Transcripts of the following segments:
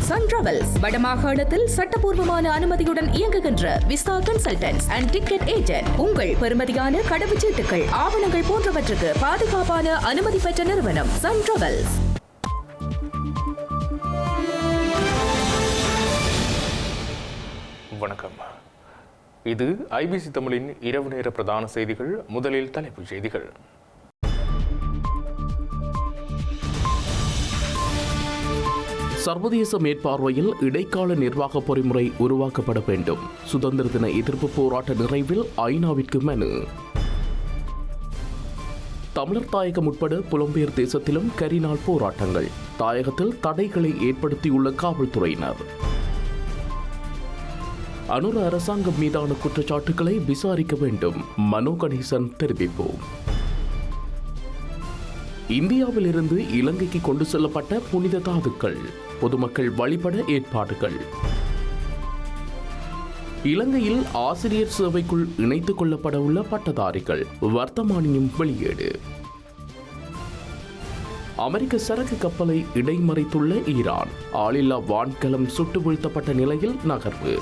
Sun travels வடமாகாணத்தில் சட்டபூர்வமான அனுமதியுடன் இயங்குகின்ற visa consultants and ticket agent. உங்கள் பெறுமதியான கடவுச்சீட்டுகள், ஆவணங்கள் போன்றவற்றுக்கு பாதுகாப்பான அனுமதி பெற்ற நிறுவனம் சன் டிராவல்ஸ். வணக்கம். இது ஐபிசி தமிழின் இரவு நேர பிரதான செய்திகள். முதலில் தலைப்புச் செய்திகள். சர்வதேச மேற்பார்வையில் இடைக்கால நிர்வாக பொறிமுறை உருவாக்கப்பட வேண்டும். சுதந்திர தின எதிர்ப்பு போராட்ட நிறைவில் ஐநாவிற்கு மனு. தமிழர் தாயகம் உட்பட புலம்பெயர் தேசத்திலும் கரிநாள் போராட்டங்கள். தாயகத்தில் தடைகளை ஏற்படுத்தியுள்ள காவல்துறையினர். அனுர அரசாங்கம் மீதான குற்றச்சாட்டுகளை விசாரிக்க வேண்டும், மனோ கணேசன் தெரிவிப்பு. இந்தியாவில் இருந்து இலங்கைக்கு கொண்டு செல்லப்பட்ட புனித தாதுக்கள், பொதுமக்கள் வழிபட ஏற்பாடுகள். இலங்கையில் ஆசிரியர் சேவைக்குள் இணைத்துக் கொள்ளப்பட உள்ள பட்டதாரிகள், வர்த்தமானியம் வெளியீடு. அமெரிக்க சரக்கு கப்பலை இடைமறித்துள்ள ஈரான், ஆளில்லா வான்கலம் சுட்டு வீழ்த்தப்பட்ட நிலையில் நகர்வு.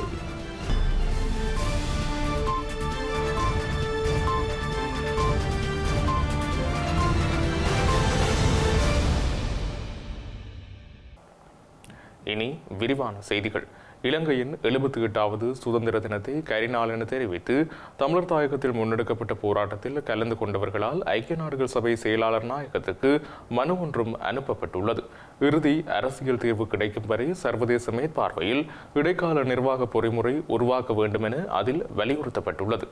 இனி விரிவான செய்திகள். இலங்கையின் 78வது சுதந்திர தினத்தை கரிநாள் என தெரிவித்து தமிழர் தாயகத்தில் முன்னெடுக்கப்பட்ட போராட்டத்தில் கலந்து கொண்டவர்களால் ஐக்கிய நாடுகள் சபை செயலாளர் நாயகத்துக்கு மனு ஒன்றும் அனுப்பப்பட்டுள்ளது. இறுதி அரசியல் தீர்வு கிடைக்கும் வரை சர்வதேச மேற்பார்வையில் இடைக்கால நிர்வாக பொறிமுறை உருவாக்க வேண்டும் என அதில் வலியுறுத்தப்பட்டுள்ளது.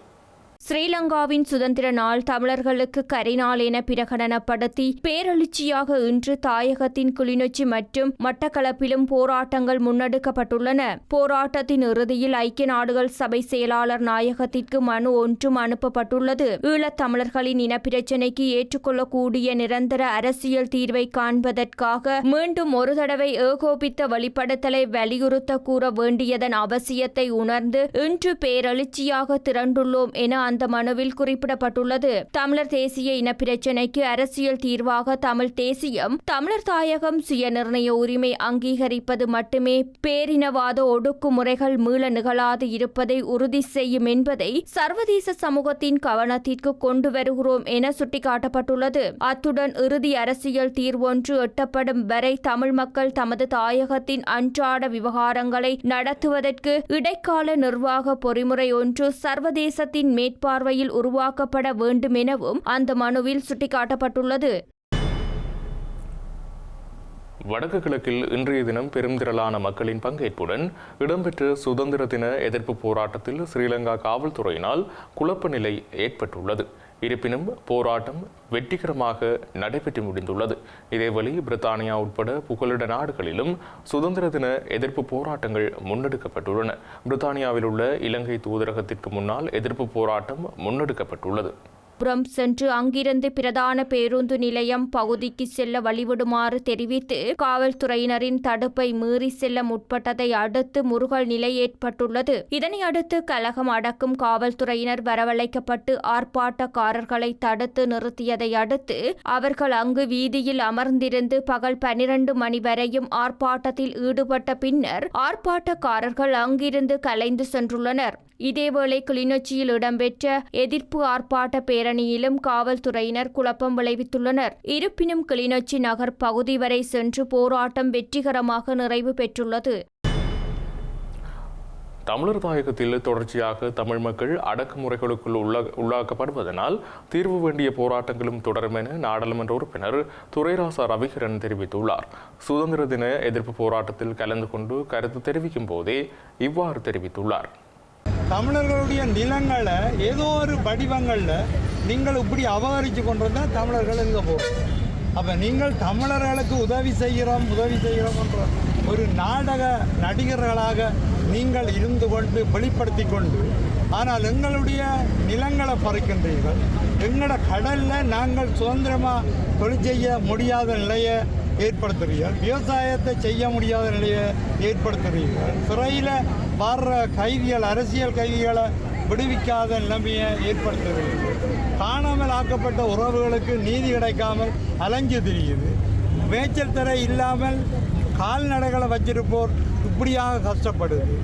ஸ்ரீலங்காவின் சுதந்திர நாள் தமிழர்களுக்கு கரிநாள் என பிரகடனப்படுத்தி பேரெழுச்சியாக இன்று தாயகத்தின் கிளிநொச்சி மற்றும் மட்டக்களப்பிலும் போராட்டங்கள் முன்னெடுக்கப்பட்டுள்ளன. போராட்டத்தின் இறுதியில் ஐக்கிய நாடுகள் சபை செயலாளர் நாயகத்திற்கு மனு ஒன்றும் அனுப்பப்பட்டுள்ளது. ஈழத் தமிழர்களின் இனப்பிரச்சினைக்கு ஏற்றுக்கொள்ளக்கூடிய நிரந்தர அரசியல் தீர்வை காண்பதற்காக மீண்டும் ஒரு தடவை ஏகோபித்த வெளிப்படுத்தலை வலியுறுத்த கூற வேண்டியதன் அவசியத்தை உணர்ந்து இன்று பேரெழுச்சியாக திரண்டுள்ளோம் என அந்த மனுவில் குறிப்பிடப்பட்டுள்ளது. தமிழர் தேசிய இனப்பிரச்சினைக்கு அரசியல் தீர்வாக தமிழ் தேசியம், தமிழர் தாயகம் சுயநிர்ணய உரிமை அங்கீகரிப்பது மட்டுமே பேரினவாத ஒடுக்குமுறைகள் மீள நிகழாது இருப்பதை உறுதி செய்யும் என்பதை சர்வதேச சமூகத்தின் கவனத்திற்கு கொண்டு வருகிறோம் என சுட்டிக்காட்டப்பட்டுள்ளது. அத்துடன் இறுதி அரசியல் தீர்வொன்று எட்டப்படும் வரை தமிழ் மக்கள் தமது தாயகத்தின் அன்றாட விவகாரங்களை நடத்துவதற்கு இடைக்கால நிர்வாக பொறிமுறை ஒன்று சர்வதேசத்தின் மேற்பார்வையில் உருவாக்கப்பட வேண்டும் எனவும் அந்த மனுவில் சுட்டிக்காட்டப்பட்டுள்ளது. வடக்கு கிழக்கில் இன்றைய தினம் பெருந்திரளான மக்களின் பங்கேற்புடன் இடம்பெற்ற சுதந்திர தின எதிர்ப்பு போராட்டத்தில் ஸ்ரீலங்கா காவல்துறையினால் குழப்ப நிலை ஏற்பட்டுள்ளது. இருப்பினும் போராட்டம் வெற்றிகரமாக நடைபெற்று முடிந்துள்ளது. இதேவழி பிரித்தானியா உட்பட புகலிட நாடுகளிலும் சுதந்திர தின எதிர்ப்பு போராட்டங்கள் முன்னெடுக்கப்பட்டுள்ளன. பிரித்தானியாவில் உள்ள இலங்கை தூதரகத்திற்கு முன்னால் எதிர்ப்பு போராட்டம் முன்னெடுக்கப்பட்டுள்ளது. புறம் சென்று அங்கிருந்து பிரதான பேருந்து நிலையம் பகுதிக்கு செல்ல வழிவிடுமாறு தெரிவித்து காவல்துறையினரின் தடுப்பை மீறி செல்ல முற்பட்டதை அடுத்து முறுகல் நிலை ஏற்பட்டுள்ளது. இதனை அடுத்து கலகம் அடக்கும் காவல்துறையினர் வரவழைக்கப்பட்டு ஆர்ப்பாட்டக்காரர்களை தடுத்து நிறுத்தியதை அடுத்து அவர்கள் அங்கு வீதியில் அமர்ந்திருந்து பகல் 12 மணி வரையும் ஆர்ப்பாட்டத்தில் ஈடுபட்ட பின்னர் ஆர்ப்பாட்டக்காரர்கள் அங்கிருந்து கலைந்து சென்றுள்ளனர். இதேவேளை கிளிநொச்சியில் இடம்பெற்ற எதிர்ப்பு ஆர்ப்பாட்ட பேரணியிலும் காவல்துறையினர் குழப்பம் விளைவித்துள்ளனர். இருப்பினும் கிளிநொச்சி நகர் பகுதி வரை சென்று போராட்டம் வெற்றிகரமாக நிறைவு பெற்றுள்ளது. தமிழர் தாயகத்தில் தொடர்ச்சியாக தமிழ் மக்கள் அடக்குமுறைகளுக்குள் உள்ளாக்கப்படுவதனால் தீர்வு வேண்டிய போராட்டங்களும் தொடரும் என நாடாளுமன்ற உறுப்பினர் துரைராசா ரவிகரன் தெரிவித்துள்ளார். சுதந்திர தின எதிர்ப்பு போராட்டத்தில் கலந்து கொண்டு கருத்து தெரிவிக்கும் போதே இவ்வாறு தெரிவித்துள்ளார். தமிழர்களுடைய நிலங்களை ஏதோ ஒரு வடிவங்களில் நீங்கள் இப்படி அபகரித்து கொண்டு வந்தால் தமிழர்கள் எங்கே போகும்? அப்போ நீங்கள் தமிழர்களுக்கு உதவி செய்கிறோம் என்ற ஒரு நாடக நடிகர்களாக நீங்கள் இருந்து கொண்டு வெளிப்படுத்தி கொண்டு, ஆனால் எங்களுடைய நிலங்களை பறிக்கின்றீர்கள். எங்களோட கடலில் நாங்கள் சுதந்திரமாக தொழில் செய்ய முடியாத நிலையை ஏற்படுத்துகிறீர்கள். விவசாயத்தை செய்ய முடியாத நிலையை ஏற்படுத்துகிறீர்கள். சிறையில் வர்ற கைதிகள், அரசியல் கைதிகளை விடுவிக்காத நிலைமையை ஏற்படுத்துகிறீர்கள். காணாமல் ஆக்கப்பட்ட உறவுகளுக்கு நீதி கிடைக்காமல் அலைஞ்சு திரியுது. மேய்ச்சல் தரை இல்லாமல் கால்நடைகளை வச்சிருப்போர் இப்படியாக கஷ்டப்படுது,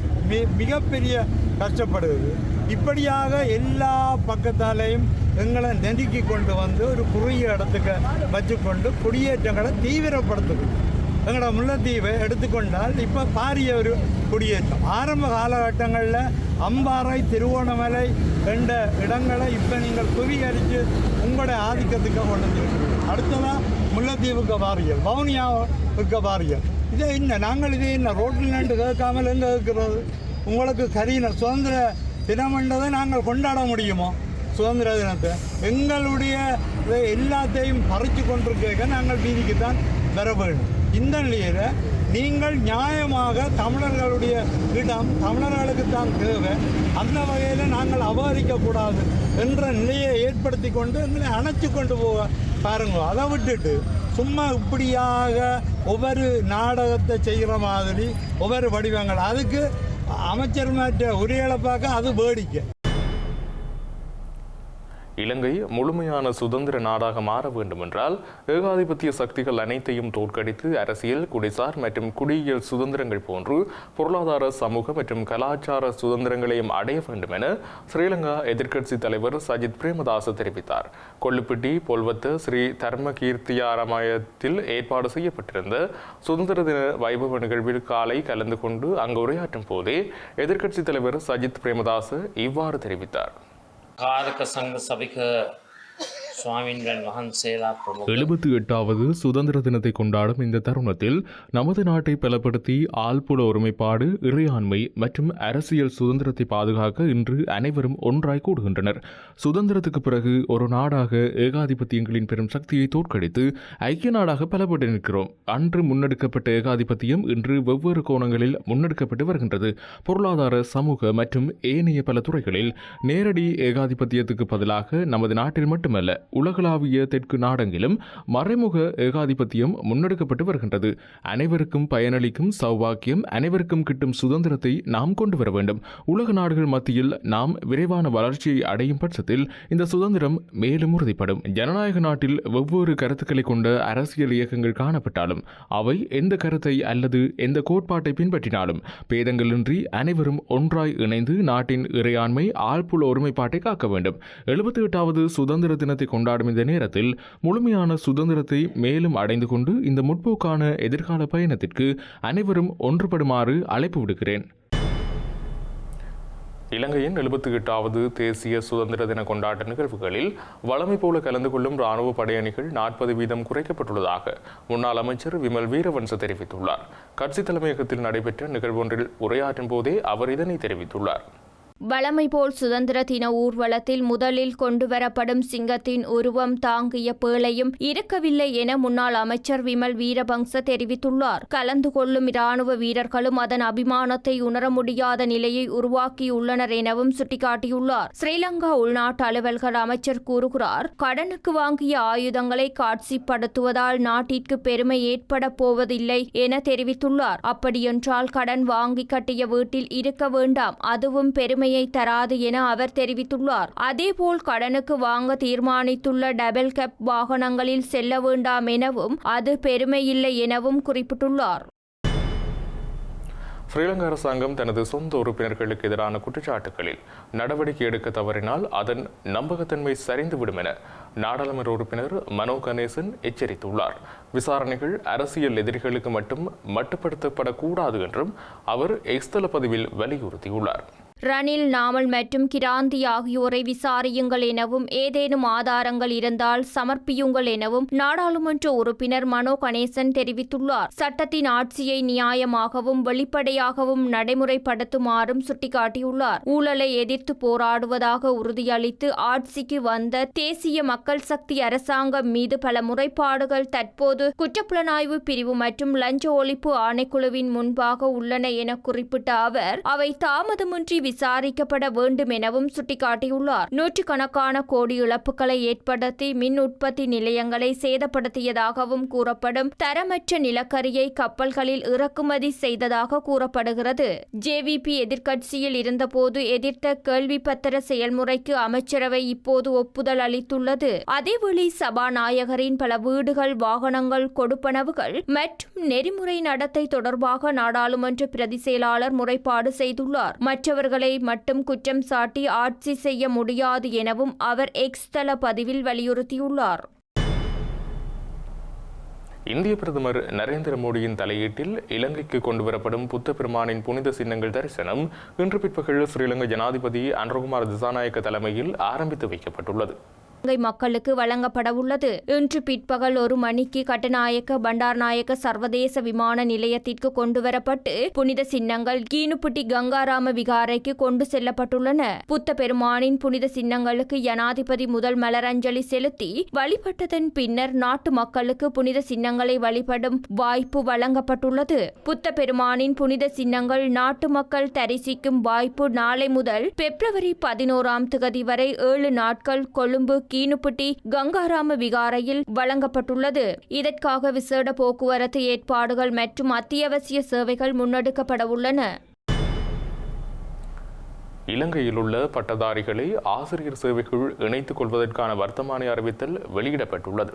மிகப்பெரிய கஷ்டப்படுது. இப்படியாக எல்லா பக்கத்தாலேயும் எங்களை நெருக்கி கொண்டு வந்து ஒரு குறுகிய இடத்துக்கு வச்சுக்கொண்டு குடியேற்றங்களை தீவிரப்படுத்துது. எங்களோட முல்லைத்தீவை எடுத்துக்கொண்டால் இப்போ பாரிய ஒரு குடியேற்றம். ஆரம்ப காலகட்டங்களில் அம்பாறை, திருவோணமலை என்ற இடங்களை இப்போ நீங்கள் குவியரித்து உங்களுடைய ஆதிக்கத்துக்கு கொண்டு வந்துருக்கீங்க. அடுத்ததான் முல்லைத்தீவுக்கு வாரியல், வவுனியாவுக்கு வாரியல். இதே என்ன நாங்கள் இதே என்ன ரோட்டில் நின்று கேட்காமல் எங்கே இருக்கிறது? உங்களுக்கு சுதந்திர தினம்ன்றதை நாங்கள் கொண்டாட முடியுமோ? சுதந்திர தினத்தை எங்களுடைய எல்லாத்தையும் பறித்து கொண்டிருக்க நாங்கள் வீதிக்குத்தான் வர வேண்டும். இந்த நிலையில் நீங்கள் நியாயமாக தமிழர்களுடைய இடம் தமிழர்களுக்கு தான் தேவை, அந்த வகையில் நாங்கள் அபகரிக்கக்கூடாது என்ற நிலையை ஏற்படுத்தி கொண்டு எங்களை அணைச்சி கொண்டு போக பாருங்க. அதை விட்டுட்டு சும்மா இப்படியாக ஒவ்வொரு நாடகத்தை செய்கிற மாதிரி ஒவ்வொரு வடிவங்கள், அதுக்கு அமைச்சர் மாற்ற உரைகளை பார்க்க அது வேடிக்கை. இலங்கை முழுமையான சுதந்திர நாடாக மாற வேண்டுமென்றால் ஏகாதிபத்திய சக்திகள் அனைத்தையும் தோற்கடித்து அரசியல், குடிசார் மற்றும் குடியியல் சுதந்திரங்கள் போன்று பொருளாதார, சமூக மற்றும் கலாச்சார சுதந்திரங்களையும் அடைய வேண்டும் என ஸ்ரீலங்கா எதிர்க்கட்சி தலைவர் சஜித் பிரேமதாச தெரிவித்தார். கொள்ளுப்பிட்டி பொல்வத்த ஸ்ரீ தர்ம கீர்த்தியாரமயத்தில் ஏற்பாடு செய்யப்பட்டிருந்த சுதந்திர தின வைபவ நிகழ்வில் காலை கலந்து கொண்டு அங்கு உரையாற்றும் போதே எதிர்க்கட்சி தலைவர் சஜித் பிரேமதாச இவ்வாறு தெரிவித்தார். කාරක සංඝ සභික ස්වාමීන්ද්‍රයන් වහන්සේලා ප්‍රමුඛ 78வது சுதந்திர தினத்தை கொண்டாடும் இந்த தருணத்தில் நமது நாட்டை பலப்படுத்தி ஆள்புல ஒருமைப்பாடு, இறையாண்மை மற்றும் அரசியல் சுதந்திரத்தை பாதுகாக்க இன்று அனைவரும் ஒன்றாய் கூடுகின்றனர். சுதந்திரத்துக்கு பிறகு ஒரு நாடாக ஏகாதிபத்தியங்களின் பெரும் சக்தியை தோற்கடித்து ஐக்கிய நாடாக பலப்பட்டு நிற்கிறோம். அன்று முன்னெடுக்கப்பட்ட ஏகாதிபத்தியம் இன்று வெவ்வேறு கோணங்களில் முன்னெடுக்கப்பட்டு வருகின்றது. பொருளாதார, சமூக மற்றும் ஏனைய பல துறைகளில் நேரடி ஏகாதிபத்தியத்துக்கு பதிலாக நமது நாட்டில் மட்டுமல்ல உலகளாவிய தெற்கு நாடெங்கிலும் மறைமுக ஏகாதிபத்தியம் முன்னெடுக்கப்பட்டு வருகின்றது. அனைவருக்கும் பயனளிக்கும் சௌபாக்கியம், அனைவருக்கும் கிட்டும் சுதந்திரத்தை நாம் கொண்டு வர வேண்டும். உலக நாடுகள் மத்தியில் நாம் விரைவான வளர்ச்சியை அடையும் பட்சத்தில் இந்த சுதந்திரம் மேலும் உறுதிப்படும். ஜனநாயக நாட்டில் வெவ்வேறு கருத்துக்களை கொண்ட அரசியல் இயக்கங்கள் காணப்பட்டாலும் அவை எந்த கருத்தை அல்லது எந்த கோட்பாட்டை பின்பற்றினாலும் பேதங்களின்றி அனைவரும் ஒன்றாய் இணைந்து நாட்டின் இறையாண்மை, ஆள்புல ஒருமைப்பாட்டை காக்க வேண்டும். 78வது சுதந்திர தினத்தை கொண்டாடும் இந்த நேரத்தில் முழுமையான சுதந்திரத்தை மேலும் அடைந்து கொண்டு இந்த முற்போக்கான எதிர்கால பயணத்திற்கு அனைவரும் ஒன்றுபடுமாறு அழைப்பு விடுக்கிறேன். இலங்கையின் 78வது தேசிய சுதந்திர தின கொண்டாட்ட நிகழ்வுகளில் வழமை போல கலந்து கொள்ளும் இராணுவ படையணிகள் 40% குறைக்கப்பட்டுள்ளதாக முன்னாள் அமைச்சர் விமல் வீரவன்ச தெரிவித்துள்ளார். கட்சி தலைமையகத்தில் நடைபெற்ற நிகழ்வொன்றில் உரையாற்றும் போதே அவர் இதனை தெரிவித்துள்ளார். வழமை போல் சுதந்திர தின ஊர்வலத்தில் முதலில் கொண்டுவரப்படும் சிங்கத்தின் உருவம் தாங்கிய பேழையும் இருக்கவில்லை என முன்னாள் அமைச்சர் விமல் வீரவன்ச தெரிவித்துள்ளார். கலந்து கொள்ளும் இராணுவ வீரர்களும் அதன் அபிமானத்தை உணர முடியாத நிலையை உருவாக்கியுள்ளனர் எனவும் சுட்டிக்காட்டியுள்ளார். ஸ்ரீலங்கா உள்நாட்டு அலுவல்கள் அமைச்சர் கூறுகிறார், கடனுக்கு வாங்கிய ஆயுதங்களை காட்சிப்படுத்துவதால் நாட்டிற்கு பெருமை ஏற்பட போவதில்லை என தெரிவித்துள்ளார். அப்படியென்றால் கடன் வாங்கி கட்டிய வீட்டில் இருக்க வேண்டாம், அதுவும் பெருமை தராது என அவர் தெரிவித்துள்ளார். அதேபோல் கடனுக்கு வாங்க தீர்மானித்துள்ள டபுள் கேப் வாகனங்களில் செல்ல வேண்டாம் எனவும் அது பெருமையில்லை எனவும் குறிப்பிட்டுள்ளார். ஸ்ரீலங்கா அரசாங்கம் தனது சொந்த உறுப்பினர்களுக்கு எதிரான குற்றச்சாட்டுகளில் நடவடிக்கை எடுக்க தவறினால் அதன் நம்பகத்தன்மை சரிந்துவிடும் என நாடாளுமன்ற உறுப்பினர் மனோ கணேசன் எச்சரித்துள்ளார். விசாரணைகள் அரசியல் எதிரிகளுக்கு மட்டும் மட்டுப்படுத்தப்படக்கூடாது என்றும் அவர் எக்ஸ்தல பதிவில் வலியுறுத்தியுள்ளார். ரணில், நாமல் மற்றும் கிராந்தி ஆகியோரை விசாரியுங்கள் எனவும் ஏதேனும் ஆதாரங்கள் இருந்தால் சமர்ப்பியுங்கள் எனவும் நாடாளுமன்ற உறுப்பினர் மனோ கணேசன் தெரிவித்துள்ளார். சட்டத்தின் ஆட்சியை நியாயமாகவும் வெளிப்படையாகவும் நடைமுறைப்படுத்துமாறும் சுட்டிக்காட்டியுள்ளார். ஊழலை எதிர்த்து போராடுவதாக உறுதியளித்து ஆட்சிக்கு வந்த தேசிய மக்கள் சக்தி அரசாங்கம் மீது பல முறைப்பாடுகள் தற்போது குற்றப்புலனாய்வு பிரிவு மற்றும் லஞ்ச ஒழிப்பு ஆணைக்குழுவின் முன்பாக உள்ளன என குறிப்பிட்ட அவர், அவை தாமதமின்றி விசாரிக்கப்பட வேண்டும் எனவும் சுட்டிக்காட்டியுள்ளார். நூற்றுக்கணக்கான கோடி இழப்புகளை ஏற்படுத்தி மின் உற்பத்தி நிலையங்களை சேதப்படுத்தியதாகவும் கூறப்படும் தரமற்ற நிலக்கரியை கப்பல்களில் இறக்குமதி செய்ததாக கூறப்படுகிறது. ஜேவிபி எதிர்க்கட்சியில் இருந்தபோது எதிர்த்த கேள்வி பத்திர செயல்முறைக்கு அமைச்சரவை இப்போது ஒப்புதல் அளித்துள்ளது. அதேவேளை சபாநாயகரின் பல வீடுகள், வாகனங்கள், கொடுப்பனவுகள் மற்றும் நெறிமுறை நடத்தை தொடர்பாக நாடாளுமன்ற பிரதி செயலாளர் முறைப்பாடு செய்துள்ளார். மற்றவர்களை மட்டும் குற்றம் சாட்டி ஆட்சி செய்ய முடியாது எனவும் அவர் எக்ஸ் தள பதிவில் வலியுறுத்தியுள்ளார். இந்திய பிரதமர் நரேந்திர மோடியின் தலையீட்டில் இலங்கைக்கு கொண்டுவரப்படும் புத்த பெருமானின் புனித சின்னங்கள் தரிசனம் இன்று பிற்பகல் ஸ்ரீலங்கா ஜனாதிபதி அனுரகுமார் திசாநாயக்க தலைமையில் ஆரம்பித்து வைக்கப்பட்டுள்ளது. இலங்கை மக்களுக்கு வழங்கப்பட உள்ளது. இன்று பிற்பகல் 1 மணிக்கு கட்டுநாயக்க பண்டார்நாயக்க சர்வதேச விமான நிலையத்திற்கு கொண்டுவரப்பட்டு புனித சின்னங்கள் கீனுப்புட்டி கங்காராம விகாரைக்கு கொண்டு செல்லப்பட்டுள்ளன. புத்த பெருமானின் புனித சின்னங்களுக்கு ஜனாதிபதி முதல் மலரஞ்சலி செலுத்தி வழிபட்டதன் பின்னர் நாட்டு மக்களுக்கு புனித சின்னங்களை வழிபடும் வாய்ப்பு வழங்கப்பட்டுள்ளது. புத்த பெருமானின் புனித சின்னங்கள் நாட்டு மக்கள் தரிசிக்கும் வாய்ப்பு நாளை முதல் பிப்ரவரி 11 வரை 7 நாட்கள் கொழும்பு கீனுப்புட்டி கங்காராம விகாரையில் வழங்கப்பட்டுள்ளது. இதற்காக விசேட போக்குவரத்து ஏற்பாடுகள் மற்றும் அத்தியாவசிய சேவைகள் முன்னெடுக்கப்பட உள்ளன. இலங்கையில் உள்ள பட்டதாரிகளை ஆசிரியர் சேவைக்குள் இணைத்துக் கொள்வதற்கான வர்த்தமானி அறிவித்தல் வெளியிடப்பட்டுள்ளது.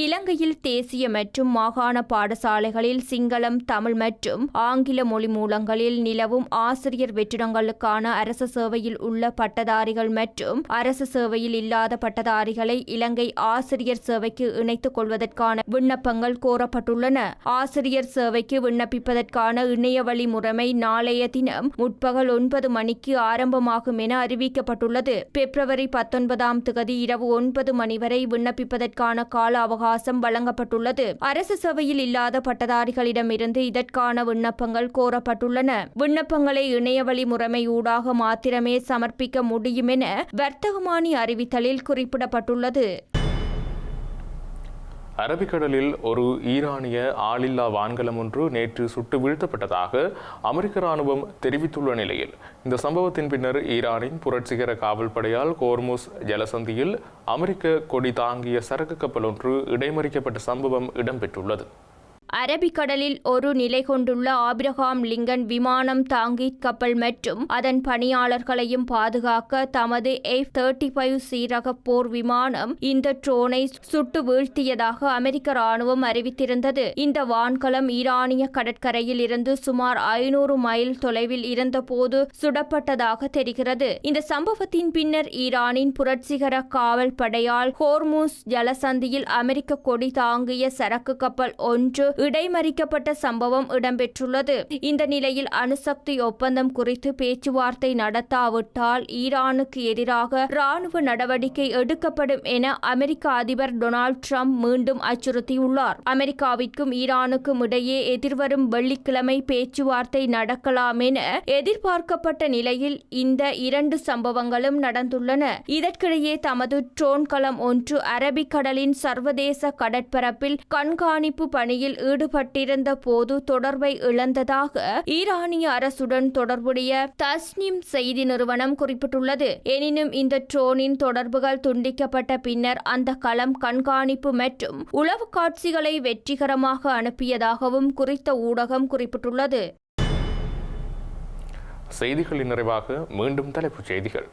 இலங்கையில் தேசிய மற்றும் மாகாண பாடசாலைகளில் சிங்களம், தமிழ் மற்றும் ஆங்கில மொழி மூலங்களில் நிலவும் ஆசிரியர் வெற்றிடங்களுக்கான அரச சேவையில் உள்ள பட்டதாரிகள் மற்றும் அரசு சேவையில் இல்லாத பட்டதாரிகளை இலங்கை ஆசிரியர் சேவைக்கு இணைத்துக் கொள்வதற்கான விண்ணப்பங்கள் கோரப்பட்டுள்ளன. ஆசிரியர் சேவைக்கு விண்ணப்பிப்பதற்கான இணையவழி முறைமை நாளைய தினம் முற்பகல் 9 மணிக்கு ஆரம்பமாகும் என அறிவிக்கப்பட்டுள்ளது. பிப்ரவரி 19 இரவு 9 மணி வரை விண்ணப்பிப்பதற்கான கால அவகாசம் வழங்கப்பட்டுள்ளது. அரசு சேவையில் இல்லாத பட்டதாரிகளிடமிருந்து இதற்கான விண்ணப்பங்கள் கோரப்பட்டுள்ளன. விண்ணப்பங்களை இணையவழி முறைமை ஊடாக மாத்திரமே சமர்ப்பிக்க முடியும் என வர்த்தகமானி அறிவித்தலில் குறிப்பிடப்பட்டுள்ளது. அரபிக்கடலில் ஒரு ஈரானிய ஆளில்லா வான்கலம் ஒன்று நேற்று சுட்டு வீழ்த்தப்பட்டதாக அமெரிக்க ராணுவம் தெரிவித்துள்ள நிலையில் இந்த சம்பவத்தின் பின்னர் ஈரானின் புரட்சிகர காவல்படையால் ஹோர்முஸ் ஜலசந்தியில் அமெரிக்க கொடி தாங்கிய சரக்கு கப்பல் ஒன்று இடைமறிக்கப்பட்ட சம்பவம் இடம்பெற்றுள்ளது. அரபிக்கடலில் ஒரு நிலை கொண்டுள்ள ஆபிரகாம் லிங்கன் விமானம் தாங்கி கப்பல் மற்றும் அதன் பணியாளர்களையும் பாதுகாக்க தமது F-35 சீரக போர் விமானம் இந்த ட்ரோனை சுட்டு வீழ்த்தியதாக அமெரிக்க ராணுவம் அறிவித்திருந்தது. இந்த வான்கலம் ஈரானிய கடற்கரையில் இருந்து சுமார் 500 மைல் தொலைவில் இருந்தபோது சுடப்பட்டதாக தெரிகிறது. இந்த சம்பவத்தின் பின்னர் ஈரானின் புரட்சிகர காவல் படையால் ஹோர்முஸ் ஜலசந்தியில் அமெரிக்க கொடி தாங்கிய சரக்கு கப்பல் ஒன்று இடைமறிக்கப்பட்ட சம்பவம் இடம்பெற்றுள்ளது. இந்த நிலையில் அணுசக்தி ஒப்பந்தம் குறித்து பேச்சுவார்த்தை நடத்தாவிட்டால் ஈரானுக்கு எதிராக ராணுவ நடவடிக்கை எடுக்கப்படும் என அமெரிக்க அதிபர் டொனால்ட் ட்ரம்ப் மீண்டும் அச்சுறுத்தியுள்ளார். அமெரிக்காவிற்கும் ஈரானுக்கும் இடையே எதிர்வரும் வெள்ளிக்கிழமை பேச்சுவார்த்தை நடக்கலாம் என எதிர்பார்க்கப்பட்ட நிலையில் இந்த 2 சம்பவங்களும் நடந்துள்ளன. இதற்கிடையே தமது ட்ரோன் களம் ஒன்று அரபிக்கடலின் சர்வதேச கடற்பரப்பில் கண்காணிப்பு பணியில் ஈடுபட்டிருந்த போது தொடர்பை இழந்ததாக ஈரானிய அரசுடன் தொடர்புடைய தஸ்னிம் செய்தி நிறுவனம் குறிப்பிட்டுள்ளது. எனினும் இந்த ட்ரோனின் தொடர்புகள் துண்டிக்கப்பட்ட பின்னர் அந்த களம் கண்காணிப்பு மற்றும் உளவு காட்சிகளை வெற்றிகரமாக அனுப்பியதாகவும் குறித்த ஊடகம் குறிப்பிட்டுள்ளது. செய்திகளின் நிறைவாக மீண்டும் தலைப்புச் செய்திகள்.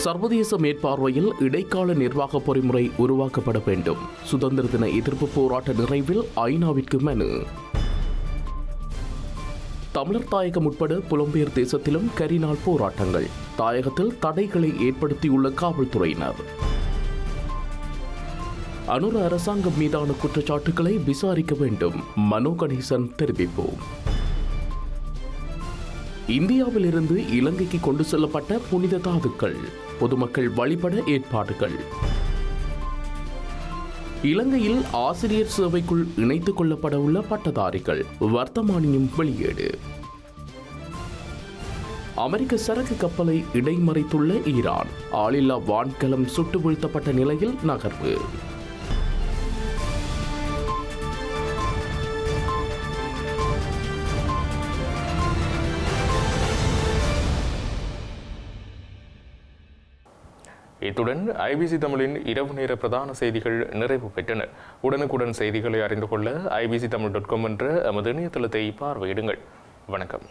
சர்வதேச மேற்பார்வையில் இடைக்கால நிர்வாக பொறிமுறை உருவாக்கப்பட வேண்டும். சுதந்திர தின எதிர்ப்பு போராட்ட நிறைவில் ஐநாவிற்கு மனு. தமிழர் தாயகம் உட்பட புலம்பெயர் தேசத்திலும் கரிநாள் போராட்டங்கள். தாயகத்தில் தடைகளை ஏற்படுத்தியுள்ள காவல்துறையினர். அனுர அரசாங்கம் மீதான குற்றச்சாட்டுகளை விசாரிக்க வேண்டும். மனோ கணேசன் தெரிவிப்பு. இந்தியாவில் இருந்து இலங்கைக்கு கொண்டு செல்லப்பட்ட புனித தாதுக்கள். பொதுமக்கள் வழிபட ஏற்பாடுகள். இலங்கையில் ஆசிரியர் சேவைக்குள் இணைத்துக் கொள்ளப்பட உள்ள பட்டதாரிகள். வர்த்தமானியும் வெளியீடு. அமெரிக்க சரக்கு கப்பலை இடைமறித்துள்ள ஈரான். ஆளில்லா வான்கலம் சுட்டு வீழ்த்தப்பட்ட நிலையில் நகர்வு. இத்துடன் ஐபிசி தமிழின் இரவு நேர பிரதான செய்திகள் நிறைவு பெற்றன. உடனுக்குடன் செய்திகளை அறிந்து கொள்ள ibctamil.com என்ற எமது இணையதளத்தை பார்வையிடுங்கள். வணக்கம்.